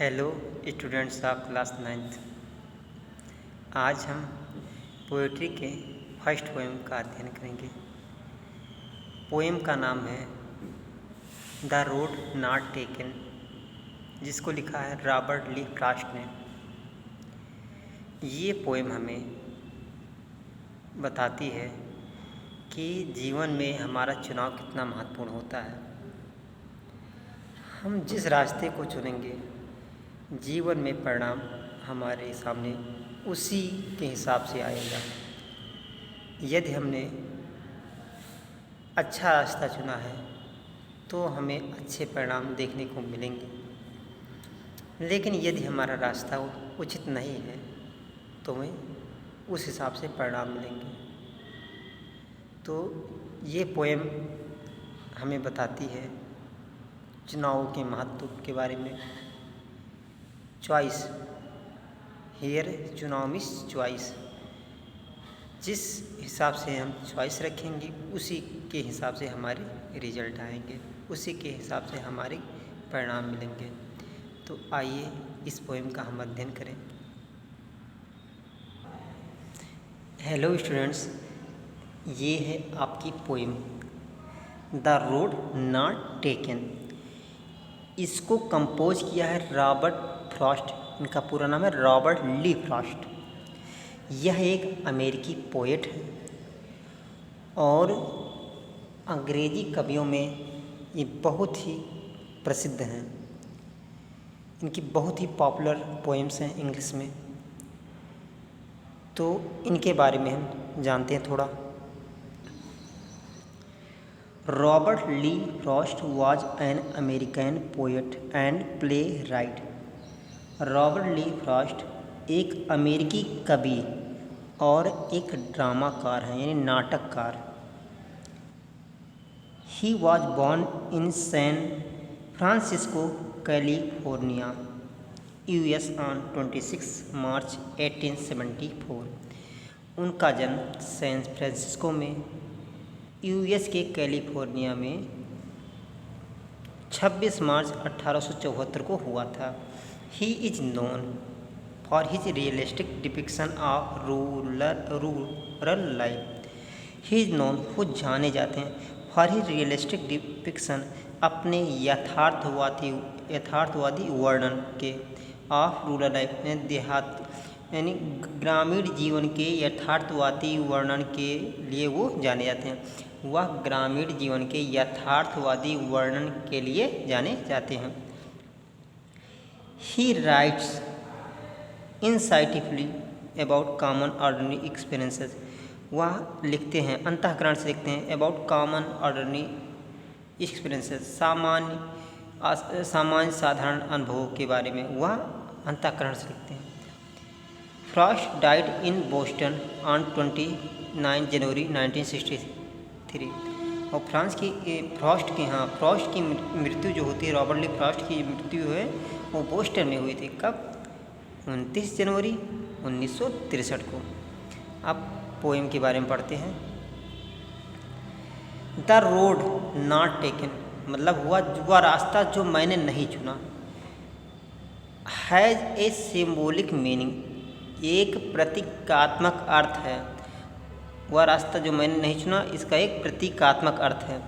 Hello students of class 9th। आज हम poetry के फर्स्ट पोएम का अध्ययन करेंगे। पोएम का नाम है द रोड नॉट टेकन, जिसको लिखा है रॉबर्ट ली फ्रॉस्ट ने। ये पोएम हमें बताती है कि जीवन में हमारा चुनाव कितना महत्वपूर्ण होता है। हम जिस रास्ते को चुनेंगे, जीवन में परिणाम हमारे सामने उसी के हिसाब से आएगा। यदि हमने अच्छा रास्ता चुना है तो हमें अच्छे परिणाम देखने को मिलेंगे, लेकिन यदि हमारा रास्ता उचित नहीं है तो हमें उस हिसाब से परिणाम मिलेंगे। तो ये पोएम हमें बताती है चुनाव के महत्व के बारे में। चॉइस, हियर चुनाव मीन्स चॉइस। जिस हिसाब से हम चॉइस रखेंगे उसी के हिसाब से हमारे रिजल्ट आएंगे, उसी के हिसाब से हमारे परिणाम मिलेंगे। तो आइए इस पोएम का हम अध्ययन करें। हेलो स्टूडेंट्स, ये है आपकी poem the road not taken. इसको कंपोज किया है रॉबर्ट फ्रॉस्ट। इनका पूरा नाम है रॉबर्ट ली फ्रॉस्ट। यह एक अमेरिकी पोएट है और अंग्रेजी कवियों में ये बहुत ही प्रसिद्ध हैं। इनकी बहुत ही पॉपुलर पोएम्स हैं इंग्लिश में। तो इनके बारे में हम जानते हैं थोड़ा। Robert Lee Frost was an American poet and playwright। Robert Lee Frost एक अमेरिकी कवि और एक ड्रामाकार हैं, यानी नाटककार। ही was born in San Francisco, California, US on 26 मार्च 1874। उनका जन्म सैन फ्रांसिस्को में यूएस के कैलिफोर्निया में 26 मार्च 1874 को हुआ था। He is known for his realistic depiction of rural life. He is known, वो जाने जाते हैं फॉर हिज रियलिस्टिक डिपिक्शन, अपने यथार्थवादी वर्णन के, ऑफ रूरल लाइफ देहात यानी ग्रामीण जीवन के यथार्थवादी वर्णन के लिए वो जाने जाते हैं। वह ग्रामीण जीवन के यथार्थवादी वर्णन के लिए जाने जाते हैं। He writes insightfully about common ordinary experiences. वह लिखते हैं, अंतःकरण से लिखते हैं, अबाउट कॉमन ऑर्डिनरी एक्सपीरियंसेस, सामान्य साधारण अनुभवों के बारे में वह अंतःकरण से लिखते हैं। Frost died in Boston on 29 जनवरी 1963। और फ्रॉस्ट की मृत्यु जो होती है, रॉबर्ट ली फ्रॉस्ट की मृत्यु है वो बोस्टन में हुई थी। कब? 29 जनवरी 1963 को। अब पोएम के बारे में पढ़ते हैं। द रोड नॉट टेकन मतलब हुआ रास्ता जो मैंने नहीं चुना। हैज़ ए सिम्बोलिक मीनिंग, एक प्रतीकात्मक अर्थ है। वह रास्ता जो मैंने नहीं चुना, इसका एक प्रतीकात्मक अर्थ है।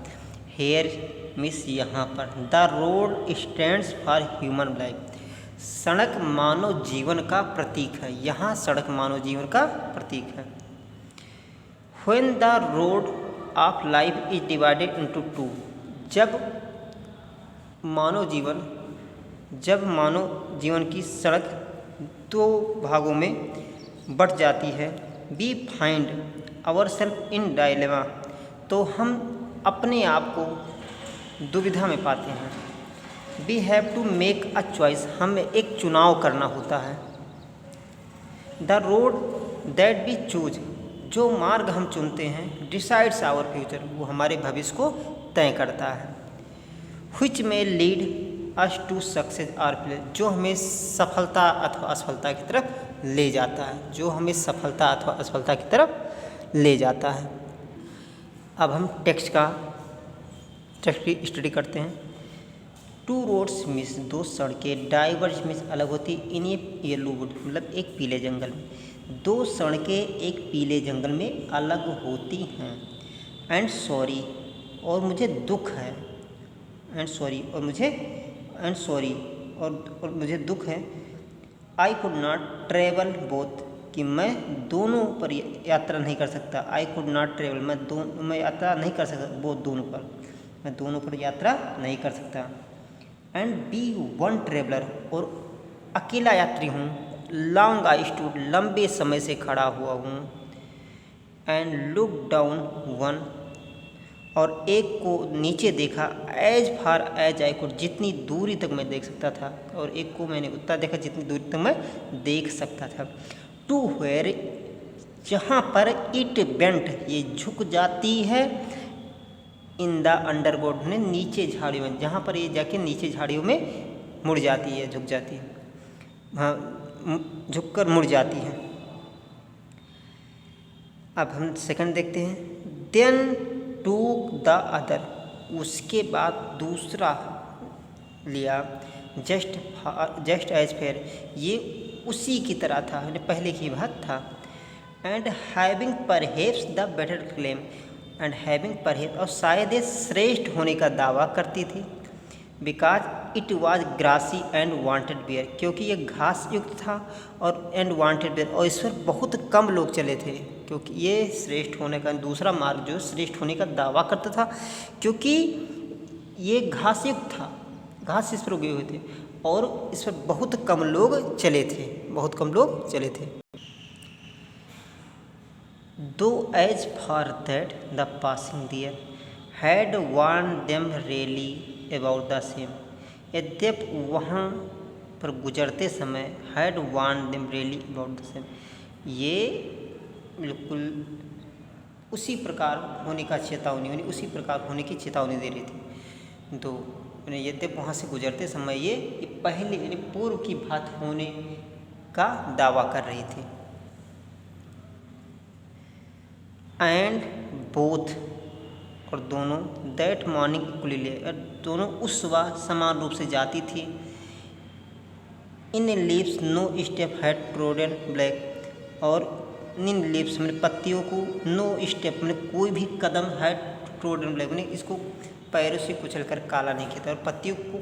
हेयर मिस यहाँ पर। The road stands for human life. सड़क मानव जीवन का प्रतीक है। यहाँ सड़क मानव जीवन का प्रतीक है। When the road of life is divided into two, जब मानव जीवन की सड़क दो भागों में बट जाती है। We find our self in dilemma, तो हम अपने आप को दुविधा में पाते हैं। We have to make a choice, हमें एक चुनाव करना होता है। The road that we choose, जो मार्ग हम चुनते हैं, डिसाइड्स आवर फ्यूचर, वो हमारे भविष्य को तय करता है। Which may lead us to success or failure, जो हमें सफलता अथवा असफलता की तरफ ले जाता है, जो हमें सफलता अथवा असफलता की तरफ ले जाता है। अब हम टेक्स्ट की स्टडी करते हैं। टू रोड्स मीन्स दो सड़कें, डाइवर्ज मीन्स अलग होती, इन ए येलो वुड मतलब एक पीले जंगल में, दो सड़कें एक पीले जंगल में अलग होती हैं। एंड सॉरी और मुझे दुख है, एंड सॉरी और मुझे दुख है। I could not travel both कि मैं दोनों पर यात्रा नहीं कर सकता। आई कुड नॉट ट्रेवल मैं यात्रा नहीं कर सकता, बोथ दोनों पर, मैं दोनों पर यात्रा नहीं कर सकता। एंड बी वन ट्रेवलर और अकेला यात्री हूँ। लॉन्ग आई स्टूड लंबे समय से खड़ा हुआ हूँ। एंड लुक डाउन वन और एक को नीचे देखा। As far as I could जितनी दूरी तक मैं देख सकता था, और एक को मैंने उतना देखा जितनी दूरी तक मैं देख सकता था। टू वेयर जहाँ पर इट बेंट ये झुक जाती है, इन द अंडरग्राउंड ने नीचे झाड़ियों में, जहाँ पर ये जाके नीचे झाड़ियों में मुड़ जाती है, झुक जाती है, हाँ झुककर मुड़ जाती है। अब हम सेकंड देखते हैं। देन टूक द अदर उसके बाद दूसरा लिया। जस्ट एज फेयर ये उसी की तरह था, पहले की बात था। And having perhaps the better claim and having perhaps और शायद ये श्रेष्ठ होने का दावा करती थी। Because it was grassy and wanted bear क्योंकि ये घास युक्त था, और एंड वांटेड बेयर और इस पर बहुत कम लोग चले थे, क्योंकि ये श्रेष्ठ होने का दूसरा मार्ग जो श्रेष्ठ होने का दावा करता था, क्योंकि ये घास युक्त था, घास इस पर उगे हुए थे और इस पर बहुत कम लोग चले थे। Though as for that the passing there had worn them really about the same यद्यप वहाँ पर गुजरते समय had worn them really about the same ये बिल्कुल उसी प्रकार होने का चेतावनी, उसी प्रकार होने की चेतावनी दे रही थी। तो यद्यप वहाँ से गुजरते समय ये पहले यानी पूर्व की बात होने का दावा कर रही थी। एंड बोथ और दोनों दैट मॉर्निंग इक्वली दोनों उस सुबह समान रूप से जाती थी। In leaves no step had trodden black और इन लीव्स मैंने पत्तियों को नो स्टेप मैंने कोई भी कदम हैड ट्रोडन ब्लैक मैंने इसको पैरों से कुचल कर काला नहीं किया था, और पत्तियों को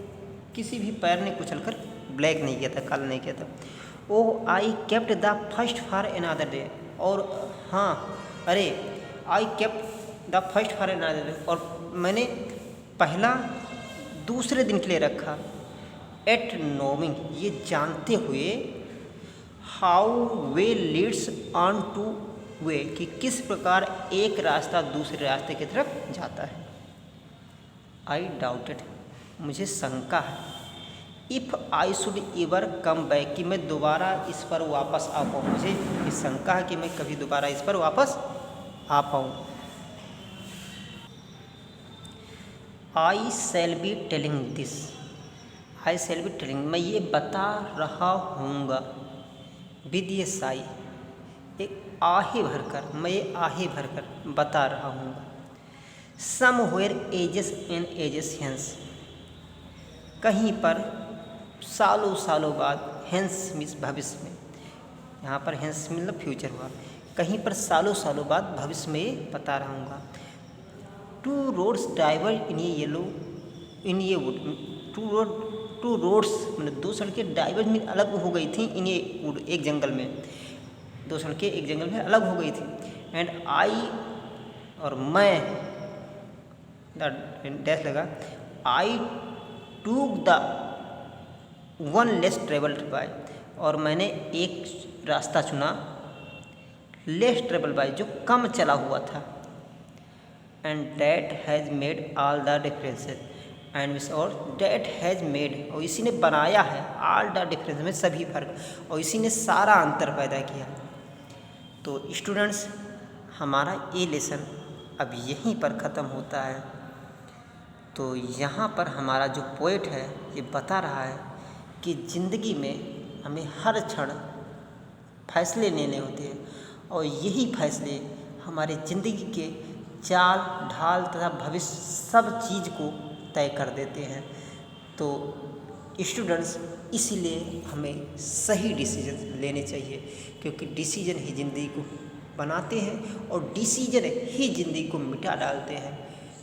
किसी भी पैर ने कुचल कर ब्लैक नहीं किया था, काला नहीं किया था। Oh I kept the first for another day और हाँ अरे I kept the first for another day और मैंने पहला दूसरे दिन के लिए रखा। एट नोविंग ये जानते हुए how way Leeds on two way कि किस प्रकार एक रास्ता दूसरे रास्ते की तरफ जाता है। आई डाउटेड मुझे शंका है। If I should ever come back कि मैं दोबारा इस पर वापस आ पाऊँ, मुझे ये शंका है कि मैं कभी दोबारा इस पर वापस आ पाऊँ। I shall be telling this I shall be telling मैं ये बता रहा हूँगा। विद ये साई एक आहे भरकर मैं ये आहे भरकर बता रहा हूँगा। Somewhere ages and ages hence कहीं पर सालों सालों बाद, हेंस मीन्स भविष्य में, यहाँ पर हेंस मतलब फ्यूचर हुआ, कहीं पर सालों सालों बाद भविष्य में बता रहा हूँगा। टू रोड्स डाइवर्ज इन ये वुड टू रोड्स मतलब दो सड़कें डाइवर्ज में अलग हो गई थी इन ये वुड एक जंगल में, दो सड़कें एक जंगल में अलग हो गई थी। एंड आई और मैं डैश लगा। I took the one less travelled by और मैंने एक रास्ता चुना लेस ट्रेवल बाय जो कम चला हुआ था। And that has made all the differences and और डैट हैज़ मेड और इसी ने बनाया है ऑल द डिफरेंस में सभी फर्क और इसी ने सारा अंतर पैदा किया। तो स्टूडेंट्स हमारा ये लेसन अब यहीं पर ख़त्म होता है। तो यहाँ पर हमारा जो पोएट है ये बता रहा है कि ज़िंदगी में हमें हर क्षण फैसले लेने होते हैं और यही फैसले हमारे ज़िंदगी के चाल ढाल तथा भविष्य सब चीज़ को तय कर देते हैं। तो स्टूडेंट्स इसीलिए हमें सही डिसीजन लेने चाहिए, क्योंकि डिसीजन ही ज़िंदगी को बनाते हैं और डिसीजन ही ज़िंदगी को मिटा डालते हैं।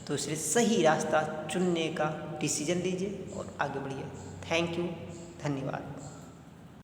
तो इसलिए सही रास्ता चुनने का डिसीजन लीजिए और आगे बढ़िए। थैंक यू, धन्यवाद।